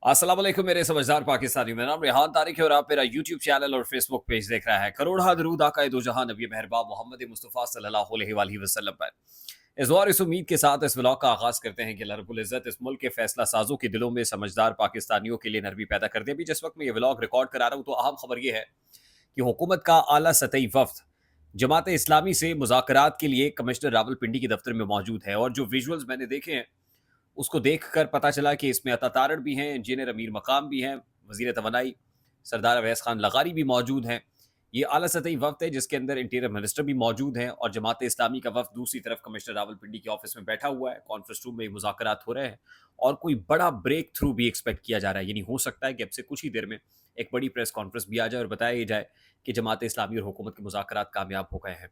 अस्सलाम वालेकुम मेरे समझदार पाकिस्तानियों, मेरा नाम रेहान तारिक है और आप मेरा यूट्यूब चैनल और फेसबुक पेज देख रहा है। करोड़ा दरूद आका दो जहां नबी मेहरबान मोहम्मद मुस्तफ़ा सल्लल्लाहु अलैहि वसल्लम पर। इस बार इस उम्मीद के साथ इस व्लॉग का आगाज़ करते हैं कि अल्लाह रब्बुल इज़्ज़त इस मुल्क के फैसला साजों के दिलों में समझदार पाकिस्तानियों के लिए नरमी पैदा कर दे। अभी जिस वक्त मैं ये व्लॉग रिकॉर्ड करा रहा हूँ तो अहम खबर ये है कि हुकूमत का आला सतही वफ्द जमात इस्लामी से मुज़ाकरात के लिए कमिश्नर रावलपिंडी के दफ्तर में मौजूद है। और जो विजुअल्स मैंने देखे हैं उसको देखकर पता चला कि इसमें अता तारड़ भी हैं, इंजीनियर अमीर मकाम भी हैं, वज़ीर तवानाई सरदार अवैस खान लगारी भी मौजूद हैं। ये आला सतही वफ्द है जिसके अंदर इंटीरियर मिनिस्टर भी मौजूद हैं और जमात इस्लामी का वफ्द दूसरी तरफ कमिश्नर रावलपिंडी के ऑफिस में बैठा हुआ है। कॉन्फ्रेंस रूम में मुज़ाकरात हो रहे हैं और कोई बड़ा ब्रेक थ्रू भी एक्सपेक्ट किया जा रहा है। यानी हो सकता है कि अब से कुछ ही देर में एक बड़ी प्रेस कॉन्फ्रेंस भी आ जाए और बताया जाए कि जमात इस्लामी और हुकूमत के मुज़ाकरात कामयाब हो गए हैं।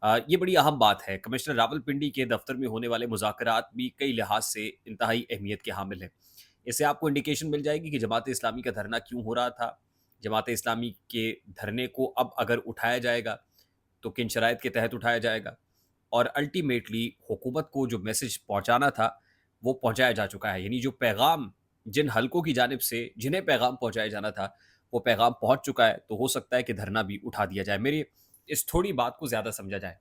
ये बड़ी अहम बात है। कमिश्नर रावलपिंडी के दफ्तर में होने वाले मुज़ाकरात भी कई लिहाज से इंतहाई अहमियत के हामिल हैं। इससे आपको इंडिकेशन मिल जाएगी कि जमात इस्लामी का धरना क्यों हो रहा था, जमात इस्लामी के धरने को अब अगर उठाया जाएगा तो किन शराइत के तहत उठाया जाएगा, और अल्टीमेटली हुकूमत को जो मैसेज पहुंचाना था वो पहुंचाया जा चुका है। यानी जो पैगाम जिन हलकों की जानिब से जिन्हें पैगाम पहुंचाया जाना था वो पैगाम पहुंच चुका है। तो हो सकता है कि धरना भी उठा दिया जाए। मेरी इस थोड़ी बात को ज़्यादा समझा जाए।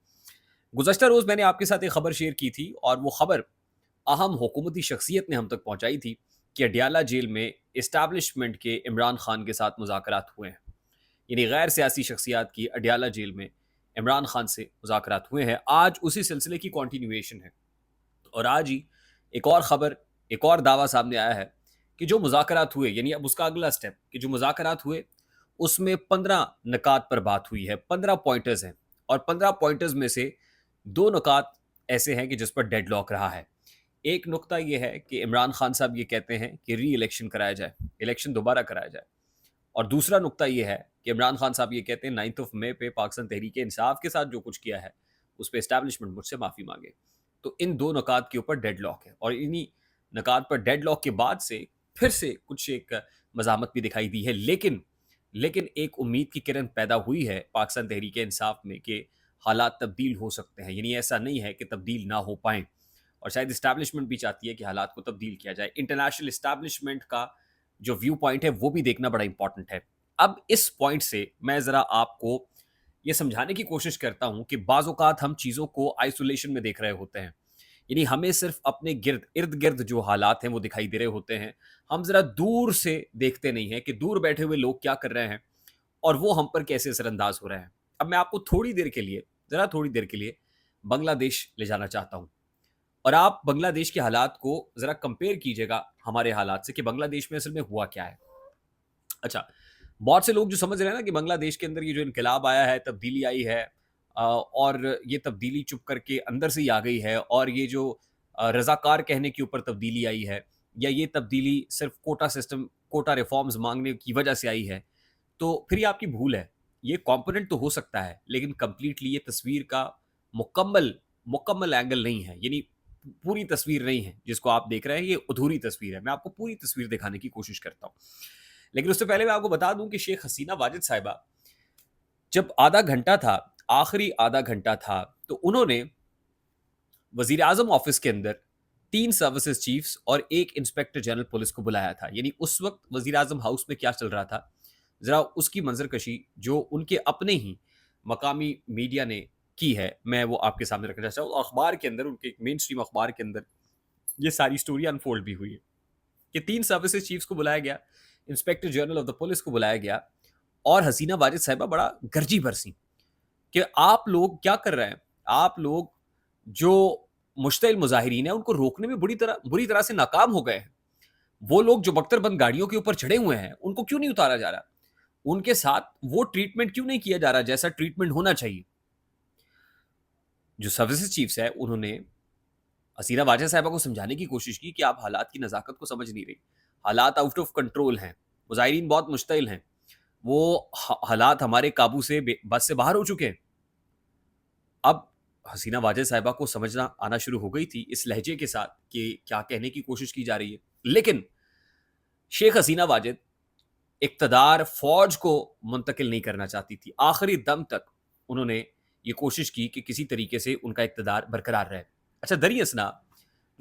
गुज़श्ता रोज़ मैंने आपके साथ एक ख़बर शेयर की थी और वो ख़बर अहम हुकूमती शख्सियत ने हम तक पहुँचाई थी कि अडियाला जेल में इस्टेब्लिशमेंट के इमरान खान के साथ मुज़ाकरात हुए हैं। यानी गैर सियासी शख्सियात की अडियाला जेल में इमरान खान से मुज़ाकरात हुए हैं। आज उसी सिलसिले की कॉन्टिन्यूएशन है और आज ही एक और ख़बर, एक और दावा सामने आया है कि जो मुज़ाकरात हुए, यानी अब उसका अगला स्टेप कि जो मुज़ाकरात हुए उसमें 15 निकात पर बात हुई है, 15 पॉइंटर्स हैं और 15 पॉइंटर्स में से 2 निकात ऐसे हैं कि जिस पर डेडलॉक रहा है। एक नुकता ये है कि इमरान खान साहब ये कहते हैं कि री इलेक्शन कराया जाए, इलेक्शन दोबारा कराया जाए। और दूसरा नुकता ये है कि इमरान खान साहब ये कहते हैं 9 ऑफ मई पे पाकिस्तान तहरीक इंसाफ के साथ जो कुछ किया है उस पर इस्टेब्लिशमेंट मुझसे माफ़ी मांगे। तो इन 2 निकात के ऊपर डेडलॉक है और इन्हीं निकात पर डेडलॉक के बाद से फिर से कुछ एक मज़ामत भी दिखाई दी है। लेकिन एक उम्मीद की किरण पैदा हुई है पाकिस्तान तहरीक इंसाफ में कि हालात तब्दील हो सकते हैं। यानी ऐसा नहीं है कि तब्दील ना हो पाएँ और शायद इस्टेब्लिशमेंट भी चाहती है कि हालात को तब्दील किया जाए। इंटरनेशनल इस्टेब्लिशमेंट का जो व्यू पॉइंट है वो भी देखना बड़ा इंपॉर्टेंट है। अब इस पॉइंट से मैं ज़रा आपको ये समझाने की कोशिश करता हूँ कि बाज़ औक़ात हम चीज़ों को आइसोलेशन में देख रहे होते हैं। यानी हमें सिर्फ अपने इर्द-गिर्द जो हालात हैं वो दिखाई दे रहे होते हैं। हम ज़रा दूर से देखते नहीं हैं कि दूर बैठे हुए लोग क्या कर रहे हैं और वो हम पर कैसे असरअंदाज हो रहे हैं। अब मैं आपको थोड़ी देर के लिए, ज़रा थोड़ी देर के लिए बांग्लादेश ले जाना चाहता हूँ और आप बांग्लादेश के हालात को ज़रा कंपेयर कीजिएगा हमारे हालात से कि बांग्लादेश में असल में हुआ क्या है। अच्छा, बहुत से लोग जो समझ रहे हैं ना कि बांग्लादेश के अंदर ये जो इनकलाब आया है, तब्दीली आई है और ये तब्दीली चुप करके अंदर से ही आ गई है और ये जो रज़ाकार कहने के ऊपर तब्दीली आई है या ये तब्दीली सिर्फ़ कोटा रिफ़ॉर्म्स माँगने की वजह से आई है, तो फिर ये आपकी भूल है। ये कॉम्पोनेंट तो हो सकता है, लेकिन कंप्लीटली ये तस्वीर का मुकम्मल मुकम्मल एंगल नहीं है। यानी पूरी तस्वीर नहीं है जिसको आप देख रहे हैं, ये अधूरी तस्वीर है। मैं आपको पूरी तस्वीर दिखाने की कोशिश करता हूँ। लेकिन उससे पहले मैं आपको बता दूं कि शेख हसीना वाजिद साहिबा जब आधा घंटा था, आखिरी आधा घंटा था, तो उन्होंने वजीर आजम ऑफिस के अंदर 3 सर्विसेज चीफ्स और 1 इंस्पेक्टर जनरल पुलिस को बुलाया था। यानी उस वक्त वजीर आजम हाउस में क्या चल रहा था, ज़रा उसकी मंजरकशी जो उनके अपने ही मकामी मीडिया ने की है, मैं वो आपके सामने रखना चाहता हूँ। अखबार के अंदर, उनके एक मेन स्ट्रीम अखबार के अंदर ये सारी स्टोरी अनफोल्ड भी हुई है कि 3 सर्विसेज चीफ्स को बुलाया गया, inspector general of the police को बुलाया गया और हसीना वाजिद साहिबा बड़ा गरजी बरसी कि आप लोग क्या कर रहे हैं? आप लोग जो मुश्तिल मुजाहिरीन हैं उनको रोकने में बुरी तरह से नाकाम हो गए हैं। वो लोग जो बख्तरबंद गाड़ियों के ऊपर चढ़े हुए हैं उनको क्यों नहीं उतारा जा रहा? उनके साथ वो ट्रीटमेंट क्यों नहीं किया जा रहा जैसा ट्रीटमेंट होना चाहिए? जो सर्विसेज चीफ्स है उन्होंने हसीना वाजिद साहिबा को समझाने की कोशिश की कि आप हालात की नज़ाकत को समझ नहीं रही। हालात आउट ऑफ कंट्रोल हैं, मुजाहिरीन बहुत मुश्तिल हैं, वो हालात हमारे काबू से बस से बाहर हो चुके हैं। अब हसीना वाजिद साहिबा को समझना आना शुरू हो गई थी इस लहजे के साथ कि क्या कहने की कोशिश की जा रही है। लेकिन शेख हसीना वाजिद इक़्तिदार फ़ौज को मुंतकिल नहीं करना चाहती थी। आखिरी दम तक उन्होंने ये कोशिश की कि किसी तरीके से उनका इक़्तिदार बरकरार रहे। अच्छा, दरिए असना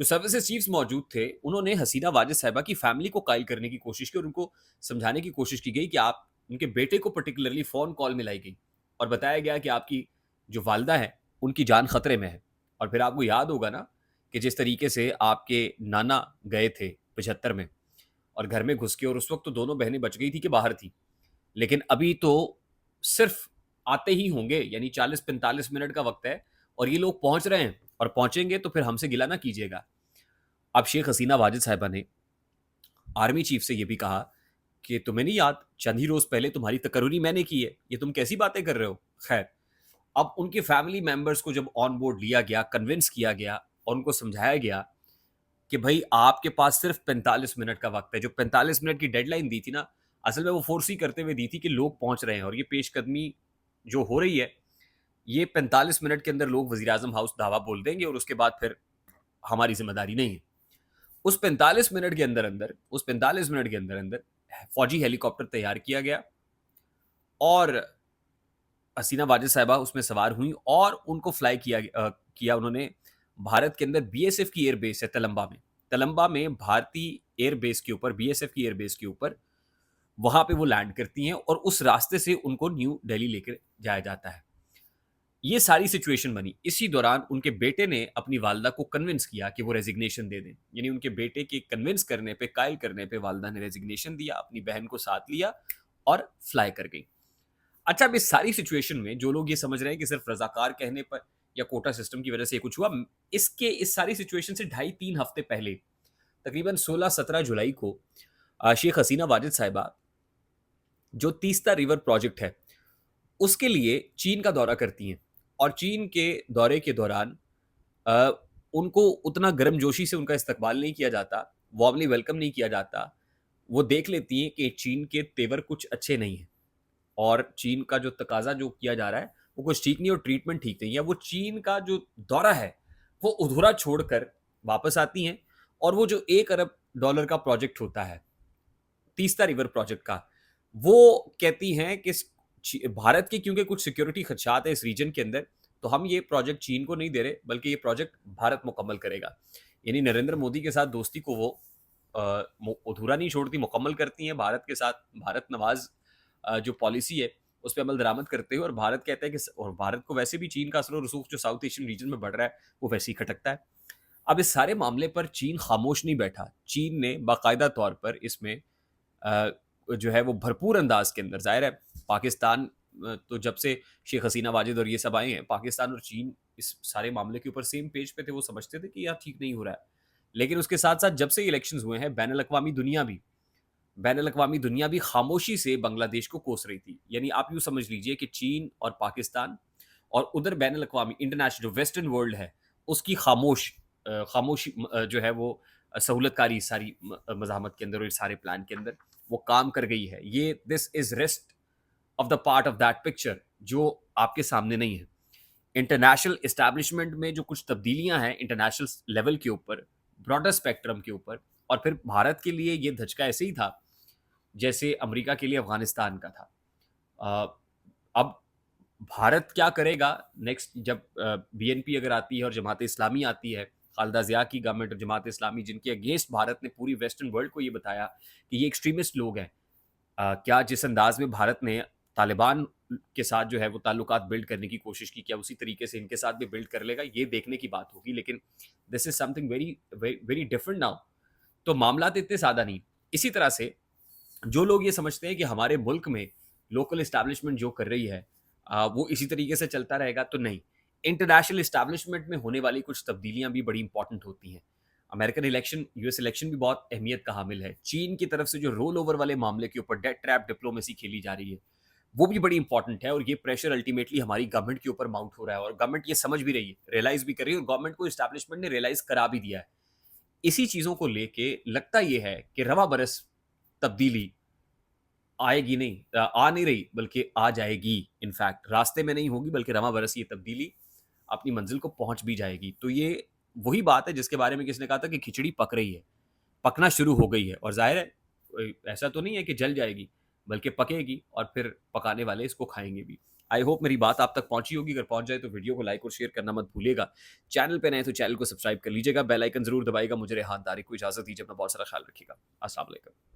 جو سروسز چیفز موجود تھے انہوں نے حسینہ واجد صاحبہ کی فیملی کو قائل کرنے کی کوشش کی اور ان کو سمجھانے کی کوشش کی گئی کہ آپ ان کے بیٹے کو پرٹیکولرلی فون کال میں لائی گئی اور بتایا گیا کہ آپ کی جو والدہ ہے ان کی جان خطرے میں ہے. اور پھر آپ کو یاد ہوگا نا کہ جس طریقے سے آپ کے نانا گئے تھے 75 میں اور گھر میں گھس کے, اور اس وقت تو دونوں بہنیں بچ گئی تھی کہ باہر تھی, لیکن ابھی تو صرف آتے ہی ہوں گے, یعنی 40-45 منٹ کا وقت ہے اور یہ لوگ پہنچ رہے ہیں اور پہنچیں گے تو پھر ہم سے گلہ نہ کیجیے گا. اب شیخ حسینہ واجد صاحبہ نے آرمی چیف سے یہ بھی کہا کہ تمہیں نہیں یاد چند ہی روز پہلے تمہاری تقرری میں نے کی ہے, یہ تم کیسی باتیں کر رہے ہو. خیر, اب ان کے فیملی ممبرس کو جب آن بورڈ لیا گیا, کنونس کیا گیا اور ان کو سمجھایا گیا کہ بھائی آپ کے پاس صرف 45 منٹ کا وقت ہے. جو 45 منٹ کی ڈیڈ لائن دی تھی نا, اصل میں وہ فورس ہی کرتے ہوئے دی تھی کہ لوگ پہنچ رہے ہیں اور یہ پیش قدمی جو ہو رہی ہے یہ 45 منٹ کے اندر لوگ وزیر اعظم ہاؤس دعویٰ بول دیں گے اور اس کے بعد پھر ہماری ذمہ داری نہیں ہے. اس 45 منٹ کے اندر فوجی ہیلی کاپٹر تیار کیا گیا اور حسینہ واجد صاحبہ اس میں سوار ہوئیں اور ان کو فلائی کیا انہوں نے بھارت کے اندر بی ایس ایف کی ایئر بیس ہے تلمبا میں بھارتی ایئر بیس کے اوپر, بی ایس ایف کی ایئر بیس کے اوپر, وہاں پہ وہ لینڈ کرتی ہیں اور اس راستے سے ان کو نیو دہلی لے کر جایا جاتا ہے. یہ ساری سچویشن بنی. اسی دوران ان کے بیٹے نے اپنی والدہ کو کنونس کیا کہ وہ ریزگنیشن دے دیں, یعنی ان کے بیٹے کے کنونس کرنے پہ, قائل کرنے پہ والدہ نے ریزگنیشن دیا, اپنی بہن کو ساتھ لیا اور فلائی کر گئی. اچھا, اب اس ساری سچویشن میں جو لوگ یہ سمجھ رہے ہیں کہ صرف رضاکار کہنے پر یا کوٹا سسٹم کی وجہ سے یہ کچھ ہوا, اس ساری سچویشن سے 2.5-3 ہفتے پہلے تقریباً 16-17 جولائی کو شیخ حسینہ واجد صاحبہ جو تیستا ریور پروجیکٹ ہے اس کے لیے چین کا دورہ کرتی ہیں, اور چین کے دورے کے دوران ان کو اتنا گرم جوشی سے ان کا استقبال نہیں کیا جاتا, وارملی ویلکم نہیں کیا جاتا. وہ دیکھ لیتی ہیں کہ چین کے تیور کچھ اچھے نہیں ہیں اور چین کا جو تقاضا جو کیا جا رہا ہے وہ کچھ ٹھیک نہیں اور ٹریٹمنٹ ٹھیک نہیں ہے. وہ چین کا جو دورہ ہے وہ ادھورا چھوڑ کر واپس آتی ہیں اور وہ جو $1 ارب کا پروجیکٹ ہوتا ہے تیستا ریور پروجیکٹ کا, وہ کہتی ہیں کہ بھارت کے کیونکہ کچھ سیکیورٹی خدشات ہیں اس ریجن کے اندر, تو ہم یہ پروجیکٹ چین کو نہیں دے رہے بلکہ یہ پروجیکٹ بھارت مکمل کرے گا. یعنی نریندر مودی کے ساتھ دوستی کو وہ ادھورا نہیں چھوڑتی, مکمل کرتی ہیں. بھارت کے ساتھ بھارت نواز جو پالیسی ہے اس پہ عمل درآمد کرتے ہوئے, اور بھارت کہتا ہے کہ اور بھارت کو ویسے بھی چین کا اثر و رسوخ جو ساؤتھ ایشین ریجن میں بڑھ رہا ہے وہ ویسے ہی کھٹکتا ہے. اب اس سارے معاملے پر چین خاموش نہیں بیٹھا. چین نے باقاعدہ طور پر اس میں جو ہے وہ بھرپور انداز کے اندر, ظاہر ہے پاکستان تو جب سے شیخ حسینہ واجد اور یہ سب آئے ہیں, پاکستان اور چین اس سارے معاملے کے اوپر سیم پیج پہ تھے, وہ سمجھتے تھے کہ یار ٹھیک نہیں ہو رہا ہے. لیکن اس کے ساتھ ساتھ جب سے الیکشنز ہوئے ہیں بین الاقوامی دنیا بھی خاموشی سے بنگلہ دیش کو کوس رہی تھی. یعنی آپ یوں سمجھ لیجئے کہ چین اور پاکستان اور ادھر بین الاقوامی انٹرنیشنل جو ویسٹرن ورلڈ ہے اس کی خاموشی جو ہے وہ سہولت کاری ساری مزاحمت کے اندر اور سارے پلان کے اندر وہ کام کر گئی ہے. یہ this is rest of the part of that picture جو آپ کے سامنے نہیں ہے. انٹرنیشنل اسٹیبلشمنٹ میں جو کچھ تبدیلیاں ہیں انٹرنیشنل لیول کے اوپر, براڈر اسپیکٹرم کے اوپر, اور پھر بھارت کے لیے یہ دھچکا ایسے ہی تھا جیسے امریکہ کے لیے افغانستان کا تھا. اب بھارت کیا کرے گا نیکسٹ, جب بی این پی اگر آتی ہے اور جماعت اسلامی آتی ہے, خالدہ ضیاء کی گورنمنٹ اور جماعت اسلامی, جن کے اگینسٹ بھارت نے پوری ویسٹرن ورلڈ کو یہ بتایا کہ یہ ایکسٹریمسٹ لوگ ہیں. کیا جس انداز میں بھارت نے طالبان کے ساتھ جو ہے وہ تعلقات بلڈ کرنے کی کوشش کی, کیا اسی طریقے سے ان کے ساتھ بھی بلڈ کر لے گا, یہ دیکھنے کی بات ہوگی. لیکن this is something very different now. تو معاملات اتنے سادہ نہیں. اسی طرح سے جو لوگ یہ سمجھتے ہیں کہ ہمارے ملک میں لوکل اسٹیبلشمنٹ جو کر رہی ہے وہ اسی طریقے سے چلتا رہے گا, تو نہیں. انٹرنیشنل اسٹیبلشمنٹ میں ہونے والی کچھ تبدیلیاں بھی بڑی امپورٹنٹ ہوتی ہیں. American election, U S election بھی بہت اہمیت کا حامل ہے. چین کی طرف سے جو رول اوور والے معاملے کے اوپر ڈیٹ ٹریپ ڈپلومیسی کھیلی جا رہی ہے وہ بھی بڑی امپورٹنٹ ہے, اور یہ پریشر الٹیمیٹلی ہماری گورنمنٹ کے اوپر ماؤنٹ ہو رہا ہے, اور گورنمنٹ یہ سمجھ بھی رہی ہے, ریلائز بھی کر رہی ہے, اور گورنمنٹ کو اسٹیبلشمنٹ نے ریلائز کرا بھی دیا ہے. اسی چیزوں کو لے کے لگتا یہ ہے کہ رواں برس تبدیلی آئے گی نہیں, آ نہیں رہی بلکہ آ جائے گی. انفیکٹ راستے میں نہیں ہوگی بلکہ رواں برس یہ تبدیلی اپنی منزل کو پہنچ بھی جائے گی. تو یہ وہی بات ہے جس کے بارے میں کس نے کہا تھا کہ کھچڑی پک رہی ہے, پکنا شروع ہو گئی ہے, اور ظاہر ہے ایسا تو نہیں ہے کہ جل جائے گی بلکہ پکے گی, اور پھر پکانے والے اس کو کھائیں گے بھی. آئی ہوپ میری بات آپ تک پہنچی ہوگی. اگر پہنچ جائے تو ویڈیو کو لائک اور شیئر کرنا مت بھولیے گا. چینل پہ نئے تو چینل کو سبسکرائب کر لیجیے گا, بیل آئکن ضرور دبائیے گا. مجھے ریحان طارق کو اجازت دیجیے, اپنا بہت سارا خیال رکھیے گا. السلام علیکم.